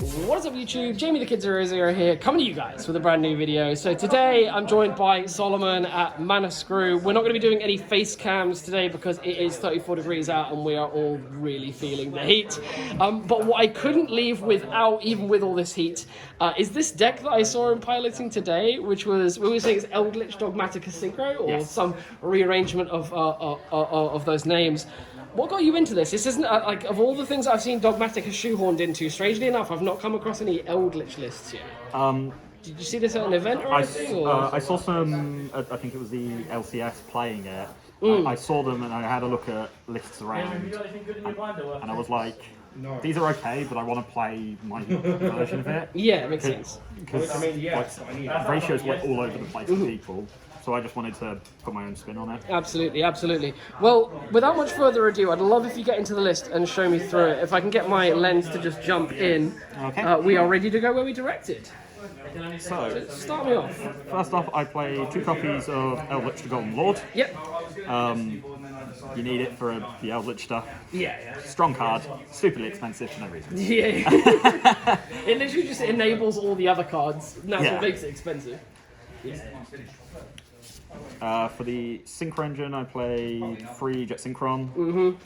What is up YouTube? Jamie the Kid 00 here, coming to you guys with a brand new video. So today I'm joined by Solomon at Mana Screw. We're not going to be doing any face cams today because it is 34 degrees out and we are all really feeling the heat. But what I couldn't leave without, even with all this heat, is this deck that I saw him piloting today, which was, we were saying it's Eldlich DOGMATIKA Synchro, or some rearrangement of those names. What got you into this? This isn't, like, of all the things I've seen DOGMATIKA shoehorned into, strangely enough, I've not come across any Eldlich lists yet. Did you see this at an event or anything? Or? I saw some, I think it was the LCS playing it. I saw them and I had a look at lists around, and I was like, these are okay, but I want to play my version of it. Yeah, it makes sense. Because ratios went all over the place with people. So I just wanted to put my own spin on it. Absolutely, absolutely. Well, without much further ado, I'd love if you get into the list and show me through it. If I can get my lens to just jump in, we are ready to go where we directed. So, start me off. First off, I play 2 copies of Eldlich the Golden Lord. Yep. You need it for the Eldlich stuff. Yeah. Strong card, stupidly expensive for no reason. Yeah. It literally just enables all the other cards. And that's what makes it expensive. For the Synchro engine, I play 3 Jet Synchron.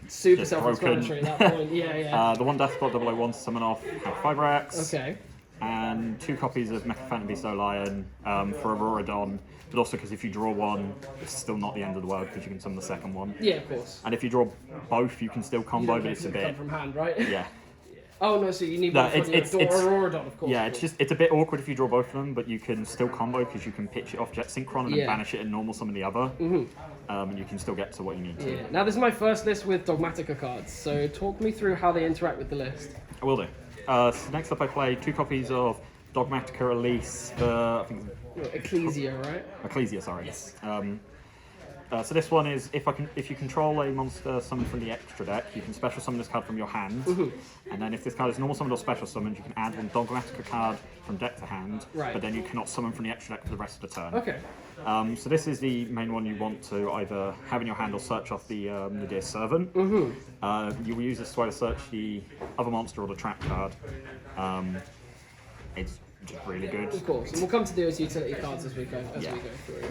Super self-explanatory at that point. The 1 Death Spot 001 to summon off Fiber X. Okay. And 2 copies of Mecha Phantom Beast Lion for Aurora Dawn. But also because if you draw one, it's still not the end of the world because you can summon the second one. Yeah, of course. And if you draw both, you can still combo, but it's a bit. Come from hand, right? Yeah. Oh no, so you need one for the Aurora Dawn, of course. Yeah, it's a bit awkward if you draw both of them, but you can still combo because you can pitch it off Jet Synchron and then banish it and normal summon the other. And you can still get to what you need to. Yeah. Now this is my first list with DOGMATIKA cards, so talk me through how they interact with the list. I will do. So next up I play 2 copies of DOGMATIKA Release, I think Ecclesia, right? Ecclesia, sorry. Yes. So this one is if you control a monster summoned from the extra deck, you can special summon this card from your hand. And then if this card is normal summoned or special summoned, you can add 1 DOGMATIKA card from deck to hand. But then you cannot summon from the extra deck for the rest of the turn. Okay. So this is the main one you want to either have in your hand or search off the Dear Servant. You will use this to either search the other monster or the trap card. It's just really good. Of course, and we'll come to those utility cards as we go through.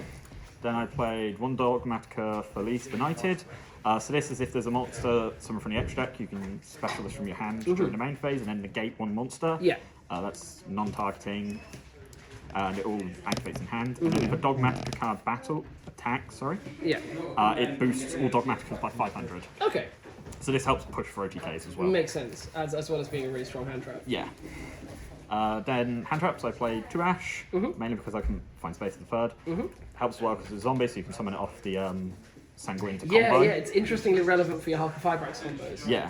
Then I played 1 DOGMATIKA Felice Benighted. So this is if there's a monster summoned from the extra deck, you can special this from your hand during the main phase and then negate 1 monster. Yeah. That's non-targeting, and it all activates in hand. And then if a DOGMATIKA card battle attack, it boosts all DOGMATIKAs by 500. Okay. So this helps push for OTKs as well. Makes sense, as well as being a really strong hand trap. Yeah. Then hand traps, I play 2 Ash, mainly because I can find space in the 3rd. Helps well because it's a zombie, so you can summon it off the Sanguine to combo. Yeah, it's interestingly relevant for your Hulk Fibrax combos. Yeah.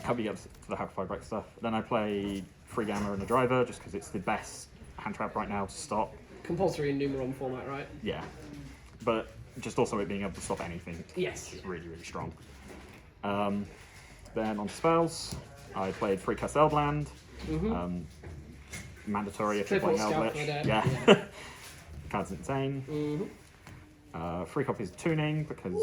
Help you get to the Hulk Fibrax stuff. Then I play 3 Gamma and a Driver, just because it's the best hand trap right now to stop. Compulsory in Numeron format, right? Yeah. But just also it being able to stop anything. Yes. Is really, really strong. Then on spells, I played 3 Castle Land. Mandatory if you're playing Eldlich. Yeah. Card's insane. 3 copies of Tuning because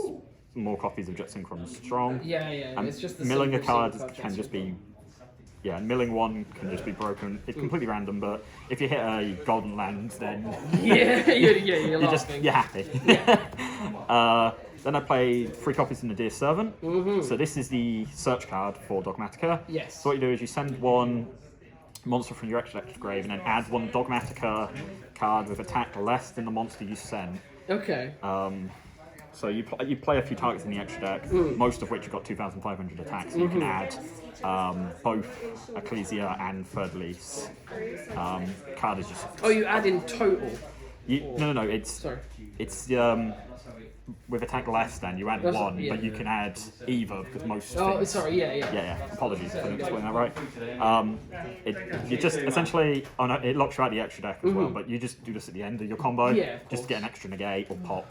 more copies of Jet Synchron is strong. Yeah. And it's just the milling a card can just be. Yeah, milling 1 can just be broken. It's completely random, but if you hit a golden land, then you're laughing. You're happy. Then I played 3 copies in the Dear Servant. So this is the search card for DOGMATIKA. Yes. So what you do is you send 1 monster from your extra deck to grave, and then add 1 DOGMATIKA card with attack less than the monster you sent. Okay. So you play a few targets in the extra deck, most of which have got 2,500 attacks. So you can add both Ecclesia and 3rd Lease. Card is just. Oh, you add in total. No. It's sorry. It's with attack less than you add 1, but you can add either because most. Oh, things, sorry. Yeah. Apologies if I didn't explain that right. You just essentially. Oh no, it locks you out the extra deck as well, but you just do this at the end of your combo. Yeah. Just to get an extra negate or pop.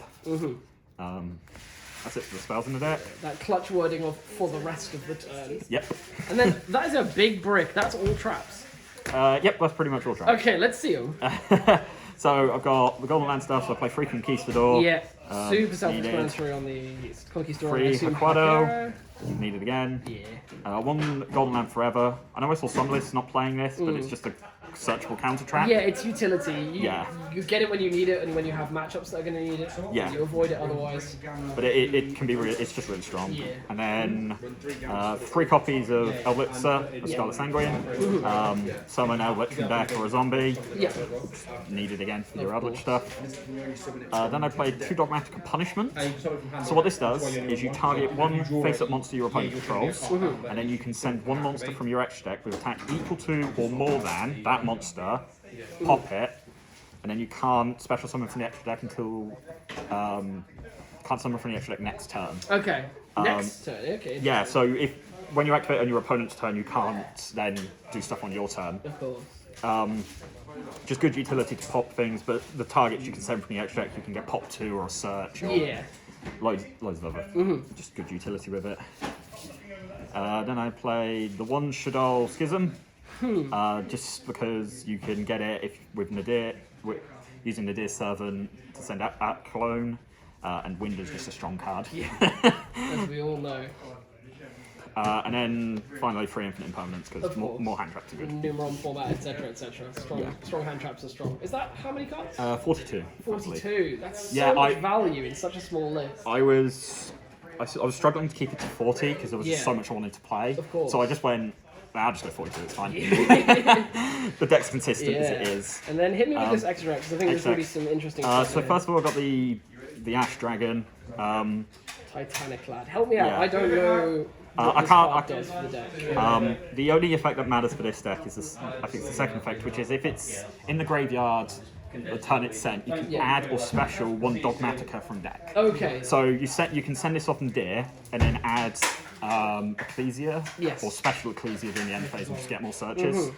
That's it for the spells in the deck. That clutch wording of for the rest of the turn. Yep. And then that is a big brick. That's all traps. Yep, that's pretty much all traps. Okay, let's see them. So I've got the Golden Land stuff, so I play 3 Conquistador. Yeah, super needed. self-explanatory on the Conquistador. 3 I assume Hakuado. Hakero. Need it again. Yeah. 1 Golden Land Forever. I know I saw some lists not playing this, but it's just a searchable counter trap. Yeah, it's utility. Yeah. You get it when you need it, and when you have matchups that are going to need it. Yeah. You avoid it otherwise. But it can be really, it's just really strong. Yeah. And then 3 copies of Eldlich Synchro, Scarlet Sanguine. Summon Eldlich from deck or a zombie. Yeah. Needed again for your Eldlich stuff. Then I played 2 Dogmatica Punishment. So what this does is you target 1 face-up monster your opponent controls, and then you can send 1 monster from your extra deck with attack equal to or more than that monster, pop it, and then you can't special summon from the extra deck until can't summon from the extra deck next turn. Okay. Next turn. Okay. Yeah. So if when you activate on your opponent's turn, you can't then do stuff on your turn. Of course. Just good utility to pop things, but the targets you can send from the extra deck, you can get pop 2 or a search. Or Yeah. Loads of other. Just good utility with it. Then I played the 1 Shadol Schism. Just because you can get it with Nadir, using Nadir Servant to send out at clone, and Wind is just a strong card. As we all know. And then finally 3 Infinite Impermanents because Of more course. hand traps are good. Numeron format, etc., etc. Strong hand traps are strong. Is that how many cards? 42. 42. That's so Yeah, much value in such a small list. I was struggling to keep it to 40 because there was just so much I wanted to play. Of course. So I just went, I'll just go 42, it's fine. The deck's consistent as it is. And then hit me with this extra because I think there's really some interesting stuff. So first of all, I got the Ash Dragon. Titanic Lad. Help me out. Yeah. I don't know what this card does for the deck. The only effect that matters for this deck is this, I think it's the second effect, which is if it's in the graveyard, the turn it's sent, you can add or special 1 Dogmatica from deck. Okay. So you can send this off in Deer and then add Ecclesia or special Ecclesia during the end phase and just get more searches.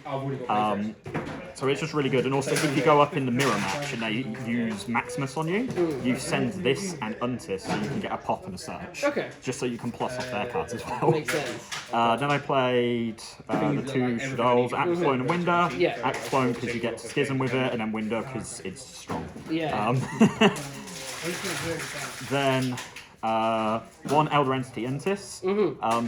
So it's just really good. And also if you go up in the mirror match and they use Maximus on you, you send this and Untis so you can get a pop and a search. Okay. Just so you can plus off their cards as well. Makes sense. Then I played the 2 Shadows, Axe Clone and Winder. Axe Clone because you get Schism with it, and then Winder because it's strong. Yeah. Then 1 Elder Entity Entis.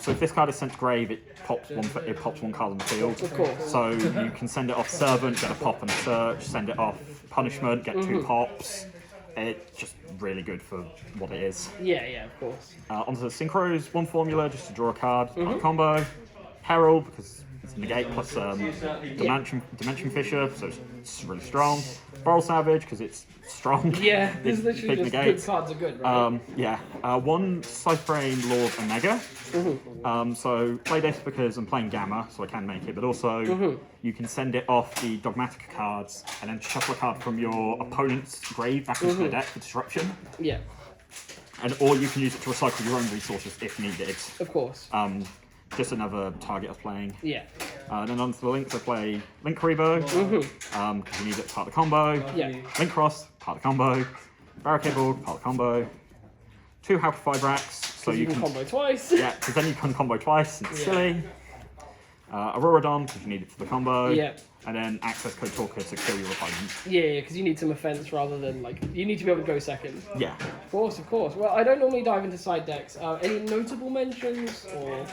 So if this card is sent to grave, it pops 1 card on the field. Of course. So you can send it off Servant, get a pop and a search, send it off Punishment, get 2 pops. It's just really good for what it is. Yeah, of course. Onto the Synchros, 1 formula just to draw a card, combo. Herald because it's negate plus Dimension Fisher, so it's really strong. Boral Savage because it's strong. Yeah, there's Big literally just negates. good cards are good, right? 1 Cypherane Lord Omega. So play this because I'm playing Gamma, so I can make it, but also you can send it off the Dogmatica cards and then shuffle a card from your opponent's grave back into the deck for disruption. Yeah. Or you can use it to recycle your own resources if needed. Of course. Just another target of playing. Yeah. Then onto the links, I play Link Karibo, because you need it as part of the combo. Yeah. Link Cross, part of the combo. Barricade Board, part of the combo. 2 Half Fibrax, so you can combo twice. Yeah, because then you can combo twice, and it's silly. Auroradon, because you need it for the combo. Yeah. And then Access Code Talker to kill your opponent. Yeah, because you need some offense rather than, you need to be able to go second. Yeah. Of course. Well, I don't normally dive into side decks. Any notable mentions? Or?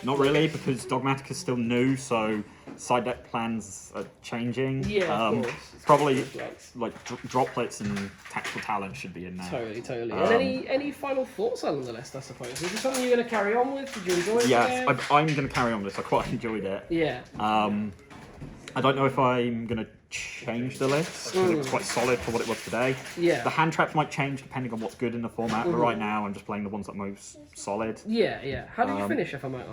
Not really, because Dogmatica is still new, so side deck plans are changing. Yeah, of course. Probably droplets and tactical talent should be in there. Totally. And any final thoughts on the list, I suppose? Is this something you're going to carry on with? Did you enjoy it? Yes, I'm going to carry on with this. I quite enjoyed it. Yeah. I don't know if I'm going to change the list, because it was quite solid for what it was today. Yeah. The hand traps might change depending on what's good in the format, but right now I'm just playing the ones that are most solid. Yeah. How did you finish, if I might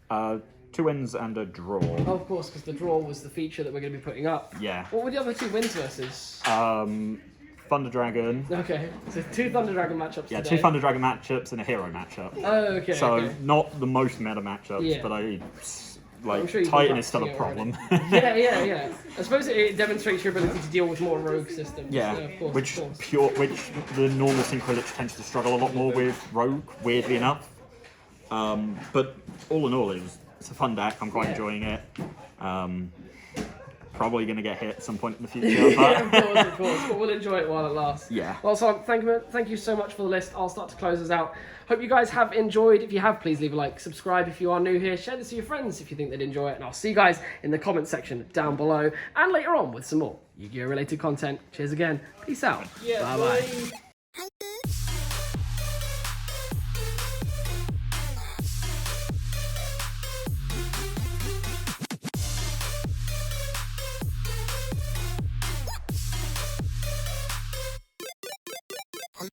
ask? 2 wins and a draw. Oh, of course, because the draw was the feature that we're going to be putting up. Yeah. What were the other 2 wins versus? Thunder Dragon. Okay, so 2 Thunder Dragon matchups Yeah, today. 2 Thunder Dragon matchups and a hero matchup. Oh, okay. So not the most meta matchups, but I'm sure Titan is still a problem. Yeah. I suppose it demonstrates your ability to deal with more rogue systems. Yeah, of course, which of course. the normal Synchro Lich tends to struggle a lot more with rogue, weirdly enough. But all in all, it's a fun deck. I'm quite enjoying it. probably going to get hit at some point in the future. Yeah, But of course, but we'll enjoy it while it lasts. Yeah. Well, so thank you so much for the list. I'll start to close us out. Hope you guys have enjoyed. If you have, please leave a like, subscribe if you are new here, share this with your friends if you think they'd enjoy it, and I'll see you guys in the comment section down below and later on with some more Yu-Gi-Oh related content. Cheers again. Peace out. Yeah, Bye bye.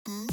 Bye.